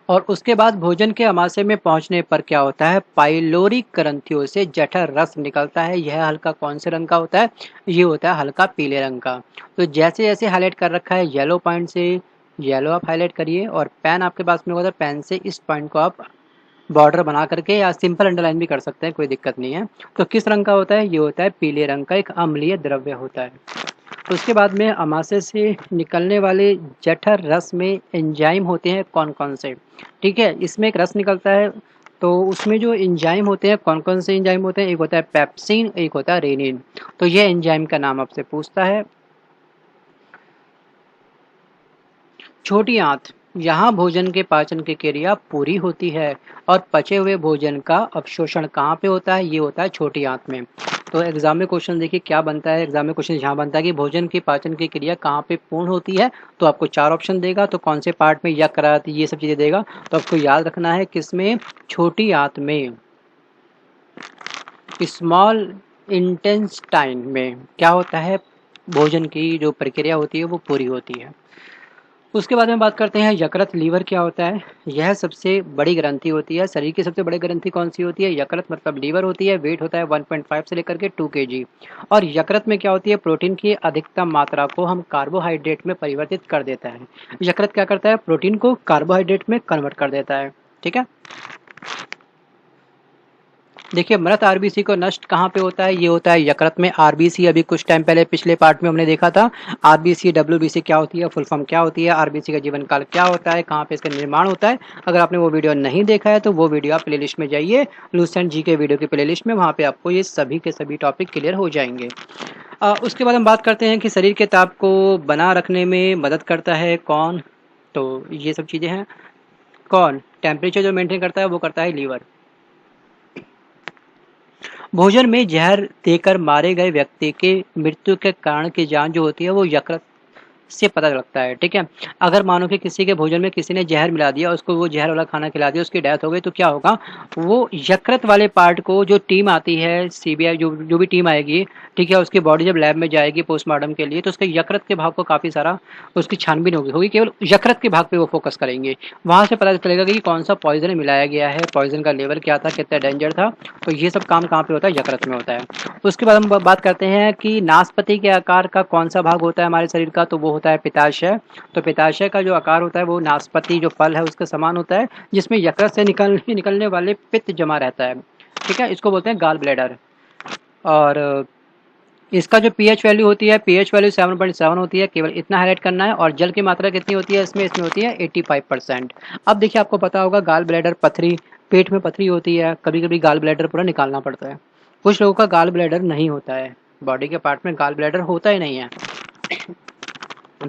Speaker 1: और उसके बाद भोजन के अमाशय में पहुंचने पर क्या होता है, पाइलोरी ग्रंथियों से जठर रस निकलता है। यह हल्का कौन से रंग का होता है? ये होता है हल्का पीले रंग का। तो जैसे जैसे हाईलाइट कर रखा है येलो पॉइंट से, येलो आप हाईलाइट करिए, और पेन आपके पास में होगा तो पेन से इस पॉइंट को आप बॉर्डर बना करके या सिंपल अंडरलाइन भी कर सकते हैं, कोई दिक्कत नहीं है। तो किस रंग का होता है? ये होता है पीले रंग का, एक अम्लीय द्रव्य होता है। तो उसके बाद में अमाशय से निकलने वाले जठर रस में एंजाइम होते हैं कौन कौन से, ठीक है। इसमें एक रस निकलता है, तो उसमें जो एंजाइम होते हैं कौन कौन से एंजाइम होते हैं, एक होता है पेप्सिन, एक होता है रेनिन। तो ये एंजाइम का नाम आपसे पूछता है। छोटी आंत, यहाँ भोजन के पाचन की क्रिया पूरी होती है और पचे हुए भोजन का अवशोषण कहाँ पे होता है? ये होता है छोटी आंत में। तो एग्जाम में क्वेश्चन देखिए क्या बनता है, एग्जाम में क्वेश्चन यहाँ बनता है कि भोजन की पाचन की क्रिया कहाँ पे पूर्ण होती है, तो आपको 4 ऑप्शन देगा, तो कौन से पार्ट में, यकृत, ये सब चीज़ें देगा। तो आपको याद रखना है किसमें? छोटी आंत में, स्मॉल इंटेस्टाइन में क्या होता है? भोजन की जो प्रक्रिया होती है वो पूरी होती है। उसके बाद में बात करते हैं यकृत, लीवर क्या होता है? यह सबसे बड़ी ग्रंथि होती है। शरीर की सबसे बड़ी ग्रंथि कौन सी होती है? यकृत, मतलब लीवर होती है। वेट होता है 1.5 से लेकर के 2 kg। और यकृत में क्या होती है? प्रोटीन की अधिकतम मात्रा को हम कार्बोहाइड्रेट में परिवर्तित कर देता है। यकृत क्या करता है? प्रोटीन को कार्बोहाइड्रेट में कन्वर्ट कर देता है। ठीक है, देखिए मृत आरबीसी को नष्ट कहाँ पे होता है? ये होता है यकृत में। आरबीसी अभी कुछ टाइम पहले पिछले पार्ट में हमने देखा था। आरबीसी, डब्ल्यूबीसी क्या होती है, फुल फॉर्म क्या होती है, आरबीसी का जीवन काल क्या होता है, कहाँ पे इसका निर्माण होता है। अगर आपने वो वीडियो नहीं देखा है तो वो वीडियो आप प्लेलिस्ट में जाइए, लूसेंट जी के वीडियो की प्लेलिस्ट में, वहाँ पे आपको ये सभी के सभी टॉपिक क्लियर हो जाएंगे। उसके बाद हम बात करते हैं कि शरीर के ताप को बना रखने में मदद करता है कौन? तो ये सब चीज़ें हैं। कौन? टेम्परेचर जो मेंटेन करता है वो करता है लीवर। भोजन में जहर देकर मारे गए व्यक्ति की मृत्यु के कारण की जांच जो होती है वो यकृत से पता लगता है। ठीक है, अगर मानो कि किसी के भोजन में किसी ने जहर मिला दिया, उसको वो जहर वाला खाना खिला दिया, उसकी डेथ हो गई, तो क्या होगा? वो यकृत वाले पार्ट को, जो टीम आती है सीबीआई, जो जो भी टीम आएगी, ठीक है, उसकी बॉडी जब लैब में जाएगी पोस्टमार्टम के लिए, तो उसके यकृत के भाग को काफ़ी सारा उसकी छानबीन होगी, केवल यकृत के भाग पे वो फोकस करेंगे। वहाँ से पता चलेगा कि कौन सा पॉइजन मिलाया गया है, पॉइजन का लेवल क्या था, कितना डेंजर था। तो ये सब काम कहाँ पे होता है? यकृत में होता है। उसके बाद हम बात करते हैं कि नाशपाती के आकार का कौन सा भाग होता है हमारे शरीर का? तो वो होता है पित्ताशय। तो पित्ताशय का जो आकार होता है वो नाशपाती जो फल है उसके समान होता है, जिसमें यकृत से निकलने वाले पित्त जमा रहता है। ठीक है, इसको बोलते हैं गाल ब्लैडर। और इसका जो पीएच वैल्यू होती है, पीएच वैल्यू 7.7 होती है, केवल इतना हाईलाइट करना है। और जल की मात्रा कितनी होती है इसमें? इसमें होती है 85%। अब देखिए आपको पता होगा गाल ब्लैडर पथरी, पेट में पथरी होती है, कभी कभी गाल ब्लैडर पूरा निकालना पड़ता है। कुछ लोगों का गाल ब्लैडर नहीं होता है, बॉडी के पार्ट में गाल ब्लैडर होता ही नहीं है।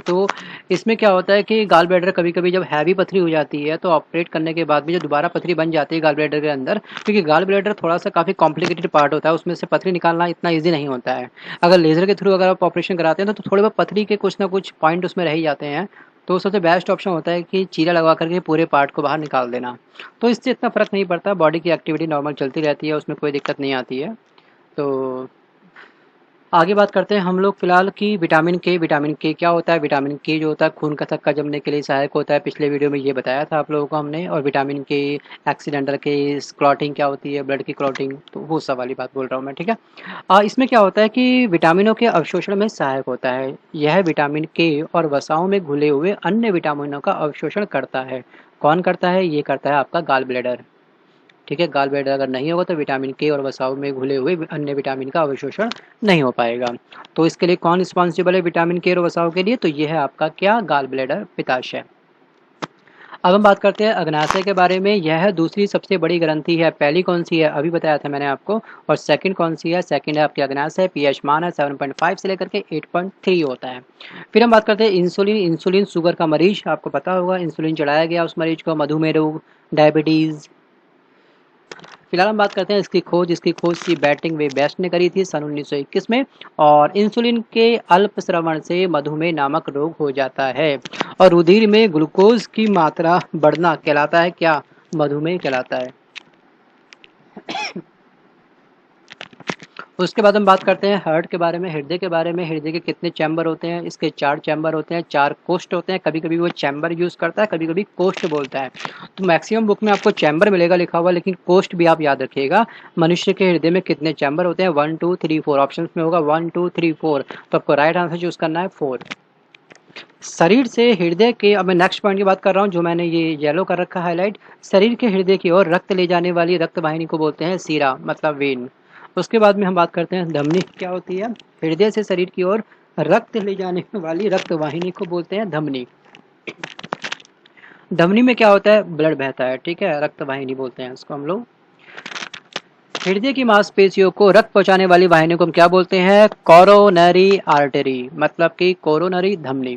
Speaker 1: तो इसमें क्या होता है कि गाल ब्लैडर कभी कभी जब हैवी पथरी हो जाती है तो ऑपरेट करने के बाद भी जो दोबारा पथरी बन जाती है गाल ब्लैडर के अंदर, क्योंकि गाल ब्लैडर थोड़ा सा काफ़ी कॉम्प्लिकेटेड पार्ट होता है, उसमें से पथरी निकालना इतना ईजी नहीं होता है। अगर लेज़र के थ्रू अगर आप ऑपरेशन कराते हैं तो थोड़े बहुत पथरी के कुछ ना कुछ पॉइंट उसमें रह ही जाते हैं। तो सबसे बेस्ट ऑप्शन होता है कि चीरा लगवा करके पूरे पार्ट को बाहर निकाल देना। तो इससे इतना फ़र्क नहीं पड़ता, बॉडी की एक्टिविटी नॉर्मल चलती रहती है, उसमें कोई दिक्कत नहीं आती है। तो आगे बात करते हैं हम लोग फिलहाल की विटामिन के। विटामिन के क्या होता है? विटामिन के जो होता है खून का थक्का जमने के लिए सहायक होता है, पिछले वीडियो में ये बताया था आप लोगों को हमने। और विटामिन के एक्सीडेंटल के क्लॉटिंग क्या होती है, ब्लड की क्लॉटिंग, तो वो सब वाली बात बोल रहा हूँ मैं। ठीक है, इसमें क्या होता है कि विटामिनों के अवशोषण में सहायक होता है। यह विटामिन के और वसाओं में घुले हुए अन्य विटामिनों का अवशोषण करता है। कौन करता है? ये करता है आपका गाल ब्लैडर। ठीक है, गाल ब्लैडर अगर नहीं होगा तो विटामिन के और वसाओं में घुले हुए अन्य विटामिन का अवशोषण नहीं हो पाएगा। तो इसके लिए कौन रिस्पॉन्सिबल है विटामिन के और वसाओं के लिए? तो ये है आपका क्या? गाल ब्लैडर, पित्ताशय। अब हम बात करते हैं अग्नाशय के बारे में। यह दूसरी सबसे बड़ी ग्रंथि है। पहली कौन सी है? अभी बताया था मैंने आपको। और सेकंड कौन सी है? सेकंड है आपकी अग्नाशय। पीएच मान है 7.5 से लेकर के 8.3 होता है। फिर हम बात करते हैं इंसुलिन। इंसुलिन शुगर का मरीज, आपको पता होगा इंसुलिन चढ़ाया गया उस मरीज को, मधुमेह रोग, डायबिटीज़। फिलहाल हम बात करते हैं इसकी खोज सी बैटिंग वे बेस्ट ने करी थी सन 1921 में। और इंसुलिन के अल्प स्रवण से मधुमेह नामक रोग हो जाता है। और रुधिर में ग्लूकोज की मात्रा बढ़ना कहलाता है क्या? मधुमेह कहलाता है। उसके बाद हम बात करते हैं हार्ट के बारे में, हृदय के बारे में। हृदय के कितने चैम्बर होते हैं? इसके 4 चैम्बर होते हैं, 4 कोष्ठ होते हैं। कभी कभी वो चैम्बर यूज़ करता है, कभी कभी कोष्ठ बोलता है। तो मैक्सिमम बुक में आपको चैम्बर मिलेगा लिखा हुआ, लेकिन कोष्ठ भी आप याद रखिएगा। मनुष्य के हृदय में कितने चैम्बर होते हैं? 1 2 3 4 ऑप्शन में होगा 1 2 3 4। तो आपको राइट आंसर चूज करना है 4। शरीर से हृदय के, अब मैं नेक्स्ट पॉइंट की बात कर रहा हूँ जो मैंने ये येलो कर रखा है हाईलाइट। शरीर के हृदय की ओर रक्त ले जाने वाली रक्त वाहिनी को बोलते हैं सीरा, मतलब वेन। उसके बाद में हम बात करते हैं धमनी क्या होती है? हृदय से शरीर की ओर रक्त ले जाने वाली रक्त वाहिनी को बोलते हैं धमनी। धमनी में क्या होता है? ब्लड बहता है। ठीक है, रक्त वाहिनी बोलते हैं इसको हम लोग। हृदय की मांसपेशियों को रक्त पहुंचाने वाली वाहिनी को हम क्या बोलते हैं? कोरोनरी आर्टरी, मतलब कि कोरोनरी धमनी।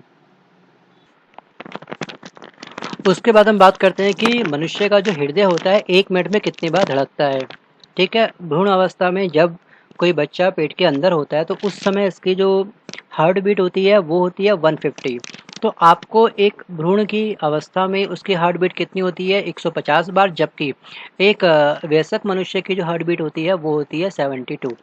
Speaker 1: उसके बाद हम बात करते हैं कि मनुष्य का जो हृदय होता है 1 मिनट में कितनी बार धड़कता है। ठीक है, भ्रूण अवस्था में जब कोई बच्चा पेट के अंदर होता है तो उस समय इसकी जो हार्ट बीट होती है वो होती है 150। तो आपको एक भ्रूण की अवस्था में उसकी हार्ट बीट कितनी होती है 150 बार, जबकि एक वयस्क मनुष्य की जो हार्ट बीट होती है वो होती है 72।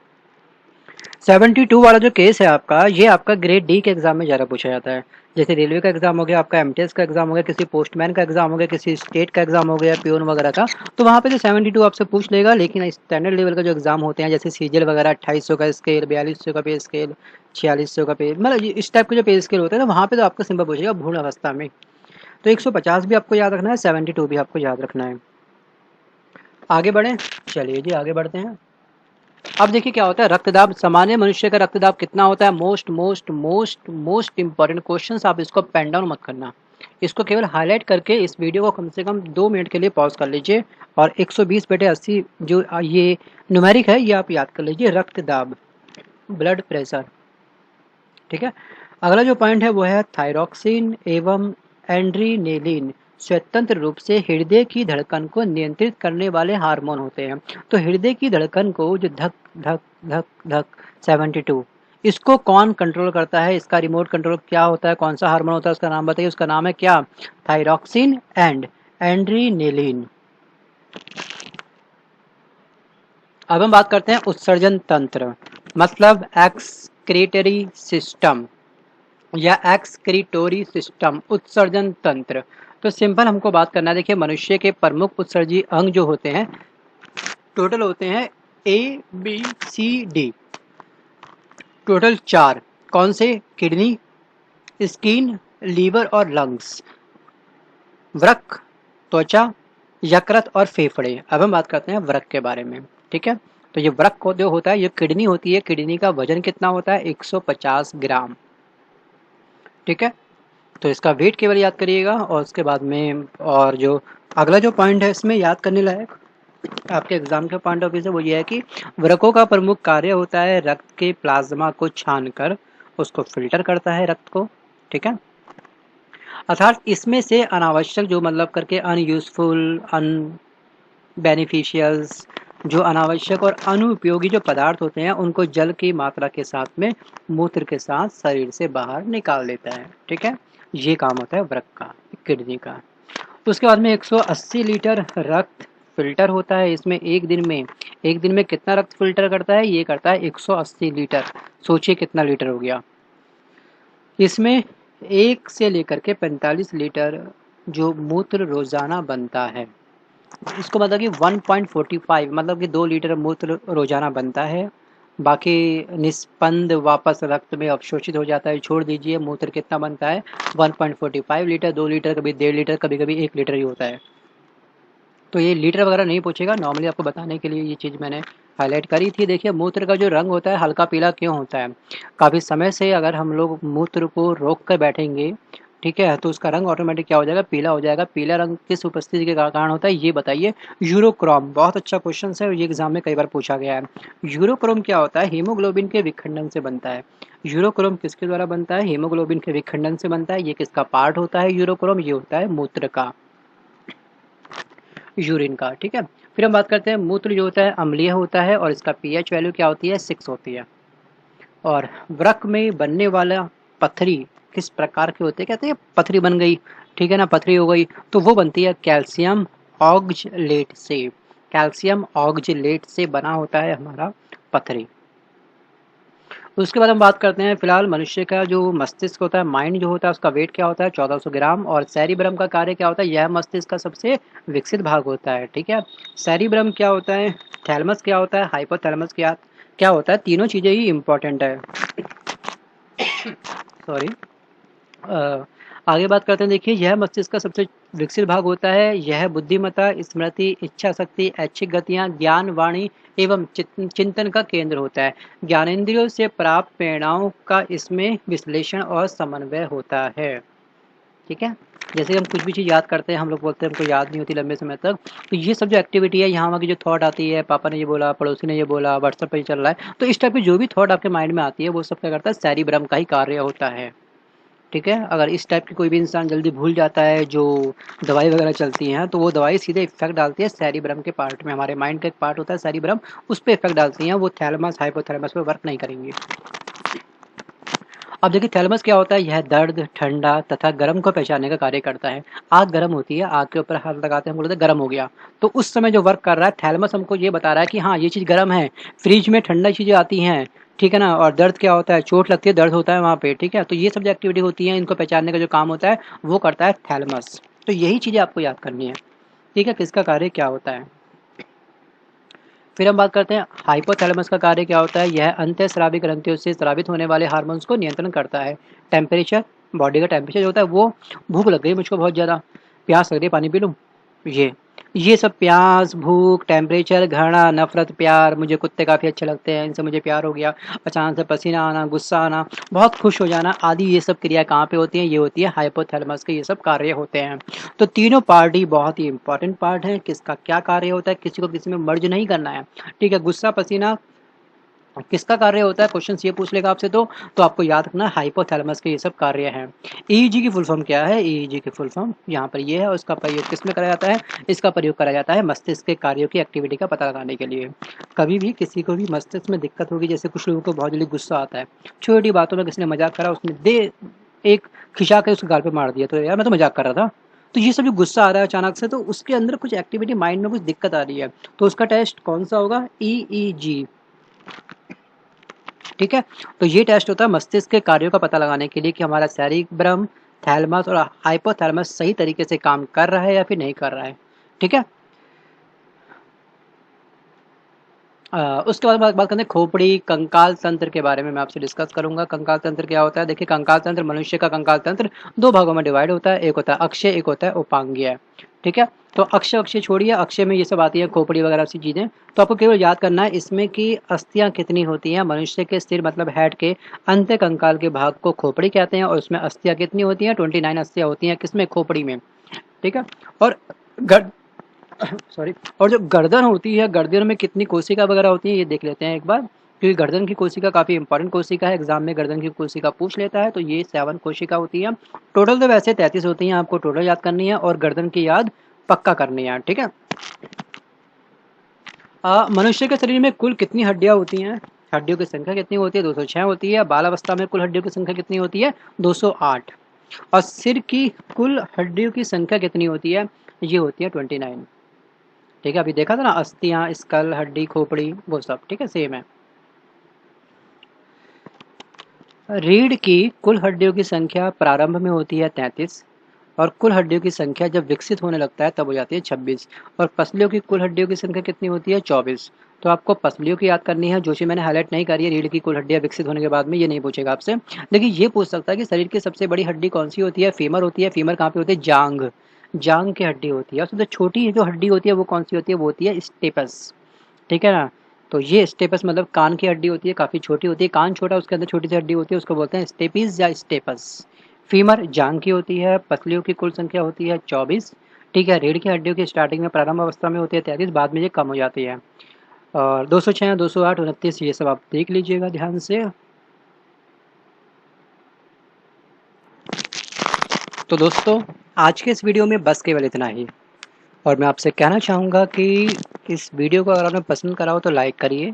Speaker 1: 72 वाला जो केस है आपका, ये आपका ग्रेड डी के एग्जाम में ज़्यादा पूछा जाता है। जैसे रेलवे का एग्जाम हो गया, आपका एमटीएस का एग्जाम हो गया, किसी पोस्टमैन का एग्जाम हो गया, किसी स्टेट का एग्जाम हो गया, पियोन वगैरह का, तो वहाँ पे तो 72 आपसे पूछ लेगा। लेकिन स्टैंडर्ड लेवल का जो एग्जाम होते हैं जैसे सीजीएल वगैरह 2800 का स्केल, 4200 का पे स्केल, 4600 का पे, मतलब इस टाइप के जो पे स्केल होते हैं ना, वहाँ पे तो आपको सिंपल पूछेगा भ्रूण अवस्था में। तो 150 भी आपको याद रखना है, 72 भी आपको याद रखना है। आगे बढ़ें, चलिए जी आगे बढ़ते हैं। अब देखिए क्या होता है रक्तदाब। सामान्य मनुष्य का रक्तदाब कितना होता है? Most most most most important question. आप इसको पेन डाउन मत करना, इसको केवल हाईलाइट करके इस वीडियो को कम से कम 2 मिनट के लिए पॉज कर लीजिए और 120/80 जो ये न्यूमेरिक है ये आप याद कर लीजिए। रक्तदाब, ब्लड प्रेशर। ठीक है, अगला जो पॉइंट है वो है थायरॉक्सिन एवं एड्रीनेलिन स्वतंत्र रूप से हृदय की धड़कन को नियंत्रित करने वाले हार्मोन होते हैं। तो हृदय की धड़कन को जो धक धक धक धक 72, इसको कौन कंट्रोल करता है? इसका रिमोट कंट्रोल क्या होता है? कौन सा हार्मोन होता है? उसका नाम बताइए। उसका नाम है क्या? Thyroxine and adrenaline. अब हम बात करते हैं उत्सर्जन तंत्र, मतलब एक्सक्रीटरी सिस्टम या एक्सक्रीटोरी सिस्टम, उत्सर्जन तंत्र। तो सिंपल हमको बात करना है। देखिए मनुष्य के प्रमुख उत्सर्जी अंग जो होते हैं टोटल होते हैं ABCD, टोटल 4। कौन से? किडनी, स्किन, लीवर और लंग्स, वृक्क, त्वचा, यकृत और फेफड़े। अब हम बात करते हैं वृक्क के बारे में। ठीक है, तो ये वृक्क को जो होता है, ये किडनी होती है। किडनी का वजन कितना होता है? 150 ग्राम। ठीक है, तो इसका वेट केवल याद करिएगा। और उसके बाद में और जो अगला जो पॉइंट है इसमें याद करने लायक आपके एग्जाम के पॉइंट ऑफ व्यू से वो ये है कि वृक्कों का प्रमुख कार्य होता है रक्त के प्लाज्मा को छानकर उसको फिल्टर करता है रक्त को। ठीक है, अर्थात इसमें से अनावश्यक जो मतलब करके अनयूजफुल, बेनिफिशियल्स, जो अनावश्यक और अनुपयोगी जो पदार्थ होते हैं उनको जल की मात्रा के साथ में मूत्र के साथ शरीर से बाहर निकाल देता है। ठीक है, ये काम होता है वृक्क का, किडनी का। उसके बाद में 180 लीटर रक्त फिल्टर होता है। इसमें एक दिन में कितना रक्त फिल्टर करता है? ये करता है 180 लीटर। सोचिए कितना लीटर हो गया। इसमें 1 से लेकर के 45 लीटर जो मूत्र रोजाना बनता है, इसको मतलब कि 1.45 मतलब कि 2 लीटर मूत्र रोजाना बनता है। बाकी निस्पंद वापस रक्त में अवशोषित हो जाता है। छोड़ दीजिए मूत्र कितना बनता है? 1.45 लीटर, 2 लीटर, कभी 1.5 लीटर, कभी कभी 1 लीटर ही होता है। तो ये लीटर वगैरह नहीं पूछेगा, नॉर्मली आपको बताने के लिए ये चीज़ मैंने हाईलाइट करी थी। देखिए मूत्र का जो रंग होता है हल्का पीला क्यों होता है? काफ़ी समय से अगर हम लोग मूत्र को रोक कर बैठेंगे, ठीक है, तो उसका रंग ऑटोमेटिक क्या हो जाएगा? पीला हो जाएगा। पीला रंग किस उपस्थिति के कारण होता है ये बताइए। यूरोक्रोम, बहुत अच्छा क्वेश्चन है और ये एग्जाम में कई बार पूछा गया है। यूरोक्रोम क्या होता है? हीमोग्लोबिन के विखंडन से बनता है। यूरोक्रोम किसके द्वारा बनता है? हीमोग्लोबिन के विखंडन से बनता है। ये किसका पार्ट होता है यूरोक्रोम? ये होता है मूत्र का, यूरिन का। ठीक है, फिर हम बात करते हैं मूत्र जो होता है अम्लीय होता है और इसका पीएच वैल्यू क्या होती है? 6 होती है। और वृक्क में बनने वाला पथरी किस प्रकार के होते हैं? कहते हैं पथरी बन गई, ठीक है ना, पथरी हो गई, तो वो बनती है कैल्शियम ऑक्जेलेट से। कैल्शियम ऑक्जेलेट से बना होता है हमारा पथरी। उसके बाद हम बात करते हैं फिलहाल मनुष्य का जो मस्तिष्क होता है, माइंड जो होता है, उसका वेट क्या होता है? 1400 ग्राम। और सेरिब्रम का कार्य क्या होता है? यह मस्तिष्क का सबसे विकसित भाग होता है। ठीक है, सेरिब्रम क्या होता है? थैलमस क्या होता है? हाइपोथैलेमस क्या क्या होता है? तीनों चीज़ें ही इंपॉर्टेंट है। सॉरी। आगे बात करते हैं। देखिए यह मस्तिष्क का सबसे विकसित भाग होता है। यह बुद्धिमत्ता, स्मृति, इच्छा शक्ति, ऐच्छिक गतियाँ, ज्ञान, वाणी एवं चिंतन का केंद्र होता है। ज्ञानेंद्रियों से प्राप्त प्रेरणाओं का इसमें विश्लेषण और समन्वय होता है। ठीक है, जैसे हम कुछ भी चीज़ याद करते हैं, हम लोग बोलते हैं हमको याद नहीं होती लंबे समय तक, तो ये सब जो एक्टिविटी है, यहाँ वहाँ की जो थॉट आती है, पापा ने ये बोला, पड़ोसी ने ये बोला, व्हाट्सएप पे ही चल रहा है, तो इस टाइप की जो भी थॉट आपके माइंड में आती है वो सब क्या करता है? सेरिब्रम का ही कार्य होता है। ठीक है। अगर इस टाइप की कोई भी इंसान जल्दी भूल जाता है जो दवाई वगैरह चलती हैं, तो वो दवाई सीधे इफ़ेक्ट डालती है सेरिब्रम के पार्ट में। हमारे माइंड का एक पार्ट होता है सेरिब्रम, उस पे इफ़ेक्ट डालती हैं, वो थैलेमस, हाइपोथैलेमस पे वर्क नहीं करेंगी। अब देखिए थैलेमस क्या होता है, यह दर्द, ठंडा तथा गर्म को पहचानने का कार्य करता है। आग गर्म होती है, आग के ऊपर हाथ लगाते हैं, हम बोलते हैं गर्म हो गया, तो उस समय जो वर्क कर रहा है थैलेमस हमको ये बता रहा है कि हाँ ये चीज़ गर्म है। फ्रिज में ठंडा चीज़ें आती हैं, ठीक है ना। और दर्द क्या होता है, चोट लगती है, दर्द होता है वहाँ पे, ठीक है। तो ये सब जो एक्टिविटी होती है, इनको पहचानने का जो काम होता है वो करता है थैलेमस। तो यही चीज़ें आपको याद करनी है, ठीक है, किसका कार्य क्या होता है। फिर हम बात करते हैं हाइपोथैलेमस का कार्य क्या होता है। यह अंतःस्रावी ग्रंथियों से स्रावित होने वाले हार्मोन्स को नियंत्रण करता है। टेम्परेचर, बॉडी का टेम्परेचर जो होता है वो, भूख लग गई मुझको बहुत ज़्यादा, प्यास लग रही है पानी पी लूँ, ये सब प्यास, भूख, टेम्परेचर, घृणा, नफरत, प्यार, मुझे कुत्ते काफ़ी अच्छे लगते हैं, इनसे मुझे प्यार हो गया, अचानक से पसीना आना, गुस्सा आना, बहुत खुश हो जाना आदि, ये सब क्रिया कहाँ पे होती हैं, ये होती है हाइपोथैलेमस के, ये सब कार्य होते हैं। तो तीनों पार्ट ही बहुत ही इंपॉर्टेंट पार्ट है, किसका क्या कार्य होता है, किसी को किसी में मर्ज नहीं करना है, ठीक है। गुस्सा, पसीना किसका कार्य होता है, क्वेश्चन ये पूछ लेगा आपसे तो आपको याद रखना हाइपोथैलेमस के ये सब कार्य हैं। ईईजी की फुल फॉर्म क्या है, ईईजी की फुल फॉर्म यहाँ पर ये है, और इसका प्रयोग किस में करा जाता है, इसका प्रयोग करा जाता है मस्तिष्क के कार्यों की एक्टिविटी का पता लगाने के लिए। कभी भी किसी को भी मस्तिष्क में दिक्कत होगी, जैसे कुछ लोगों को बहुत जल्दी गुस्सा आता है, छोटी बातों में किसी ने मजाक करा, उसने दे एक खिंचा के उसके गाल पे मार दिया, तो यार मैं तो मजाक कर रहा था। तो ये सब जो गुस्सा आ रहा है अचानक से, तो उसके अंदर कुछ एक्टिविटी, माइंड में कुछ दिक्कत आ रही है, तो उसका टेस्ट कौन सा होगा, ईईजी, ठीक है। तो ये टेस्ट होता है मस्तिष्क के कार्यों का पता लगाने के लिए कि हमारा सेरिब्रम, थैलेमस और हाइपोथैलेमस सही तरीके से काम कर रहा है या फिर नहीं कर रहा है, ठीक है। उसके बाद बात करते हैं खोपड़ी कंकाल तंत्र के बारे में, मैं आपसे डिस्कस करूंगा। कंकाल तंत्र क्या होता है, देखिए कंकाल तंत्र, मनुष्य का कंकाल तंत्र दो भागों में डिवाइड होता है, एक होता है अक्षय, एक होता है उपांगीय, ठीक है। तो अक्षय अक्षय छोड़िए, अक्षय में ये सब आती है खोपड़ी वगैरह सी चीज़ें, तो आपको केवल याद करना है इसमें कि अस्थियां कितनी होती हैं। मनुष्य के सिर मतलब हेड के अंत्य कंकाल के भाग को खोपड़ी कहते हैं, और उसमें अस्थियां कितनी होती हैं, 29 अस्थियां होती हैं, किसमें, खोपड़ी में, ठीक है। और सॉरी, और जो गर्दन होती है, गर्दन में कितनी कोशिका वगैरह होती है ये देख लेते हैं एक बार, क्योंकि गर्दन की कोशिका काफ़ी इंपॉर्टेंट कोशिका है, एग्जाम में गर्दन की कोशिका पूछ लेता है। तो ये 7 कोशिका होती है टोटल, तो वैसे 33 होती हैं, आपको टोटल याद करनी है और गर्दन की याद पक्का करनी है, ठीक है। मनुष्य के शरीर में कुल कितनी हड्डियां होती हैं, हड्डियों की संख्या कितनी होती है, 206 होती है। बाल अवस्था में कुल हड्डियों की संख्या कितनी होती है, 208। और सिर की कुल हड्डियों की संख्या कितनी होती है, ये होती है 29, ठीक है। अभी देखा था ना, अस्थियां, स्कल, हड्डी, खोपड़ी, वो सब, ठीक है, सेम है। रीढ़ की कुल हड्डियों की संख्या प्रारंभ में होती है 33, और कुल हड्डियों की संख्या जब विकसित होने लगता है तब हो जाती है 26। और पसलियों की कुल हड्डियों की संख्या कितनी होती है, 24। तो आपको पसलियों की याद करनी है, जो चीज़ मैंने हाईलाइट नहीं करी है रीढ़ की कुल हड्डियां विकसित होने के बाद में, ये नहीं पूछेगा आपसे। लेकिन ये पूछ सकता है कि शरीर की सबसे बड़ी हड्डी कौन सी होती है, फीमर होती है। फीमर कहाँ पे होती है, जांग, जांग की हड्डी होती है। और सबसे छोटी जो हड्डी होती है वो कौन सी होती है, वो होती है स्टेपस, ठीक है ना। तो ये स्टेपस मतलब कान की हड्डी होती है, काफ़ी छोटी होती है, कान छोटा उसके अंदर छोटी सी हड्डी होती है, उसको बोलते हैं स्टेपीज या स्टेपस। फीमर जांग की होती है, पसलियों की कुल संख्या होती है 24, ठीक है। रीढ़ की हड्डियों की स्टार्टिंग में प्रारंभ अवस्था में होती है 33, बाद में ये कम हो जाती है। और 206, 208, 29 ये सब आप देख लीजिएगा ध्यान से। तो दोस्तों आज के इस वीडियो में बस केवल इतना ही, और मैं आपसे कहना चाहूँगा कि इस वीडियो को अगर आपने पसंद करा हो तो लाइक करिए।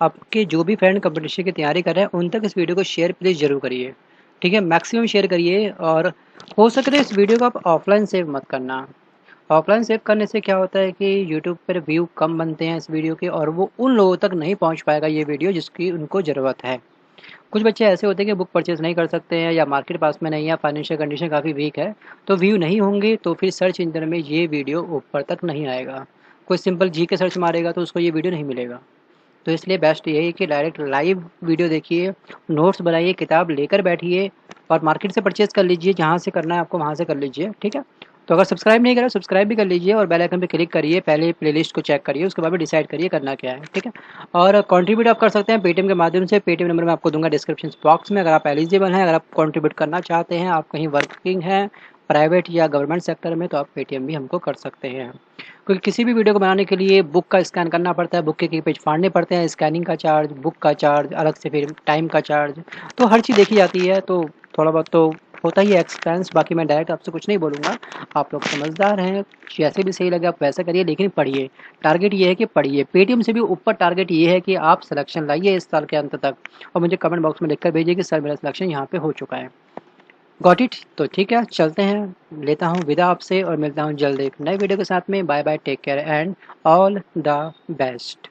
Speaker 1: आपके जो भी फ्रेंड कंपटीशन की तैयारी कर रहे हैं उन तक इस वीडियो को शेयर प्लीज़ ज़रूर करिए, ठीक है, मैक्सिमम शेयर करिए। और हो सके तो इस वीडियो को आप ऑफलाइन सेव मत करना। ऑफलाइन सेव करने से क्या होता है कि यूट्यूब पर व्यू कम बनते हैं इस वीडियो के, और वो उन लोगों तक नहीं पहुंच पाएगा ये वीडियो जिसकी उनको ज़रूरत है। कुछ बच्चे ऐसे होते हैं कि बुक परचेज़ नहीं कर सकते हैं, या मार्केट पास में नहीं है, फाइनेंशियल कंडीशन काफ़ी वीक है, तो व्यू नहीं होंगे, तो फिर सर्च इंजन में ये वीडियो ऊपर तक नहीं आएगा। कोई सिंपल जी के सर्च मारेगा तो उसको ये वीडियो नहीं मिलेगा। तो इसलिए बेस्ट यही है कि डायरेक्ट लाइव वीडियो देखिए, नोट्स बनाइए, किताब लेकर बैठिए, और मार्केट से परचेज़ कर लीजिए, जहाँ से करना है आपको वहाँ से कर लीजिए, ठीक है। तो अगर सब्सक्राइब नहीं करा सब्सक्राइब भी कर लीजिए, और बेल आइकन पे क्लिक करिए, पहले प्लेलिस्ट को चेक करिए, उसके बाद भी डिसाइड करिए करना क्या है, ठीक है। और कंट्रीब्यूट आप कर सकते हैं पेटीएम के माध्यम से, पेटीएम नंबर मैं आपको दूंगा डिस्क्रिप्शन बॉक्स में। अगर आप एलिजिबल हैं, अगर आप कंट्रीब्यूट करना चाहते हैं, आप कहीं वर्किंग हैं प्राइवेट या गवर्नमेंट सेक्टर में, तो आप पेटीएम भी हमको कर सकते हैं। क्योंकि किसी भी वीडियो को बनाने के लिए बुक का स्कैन करना पड़ता है, बुक के पेज फाड़ने पड़ते हैं, स्कैनिंग का चार्ज, बुक का चार्ज अलग से, फिर टाइम का चार्ज, तो हर चीज़ देखी जाती है। तो थोड़ा बहुत तो होता ही है एक्सपेंस, बाकी मैं डायरेक्ट आपसे कुछ नहीं बोलूँगा। आप लोग समझदार हैं, जैसे भी सही लगे आप वैसा करिए, लेकिन पढ़िए। टारगेट ये है कि पढ़िए। पेटीएम से भी ऊपर टारगेट ये है कि आप सिलेक्शन लाइए इस साल के अंत तक, और मुझे कमेंट बॉक्स में लिखकर भेजिए कि सर मेरा सिलेक्शन यहाँ पे हो चुका है। Got it? तो ठीक है, चलते हैं, लेता हूँ विदा आपसे और मिलता हूँ जल्द एक नए वीडियो के साथ में। Bye bye, take care and all the best.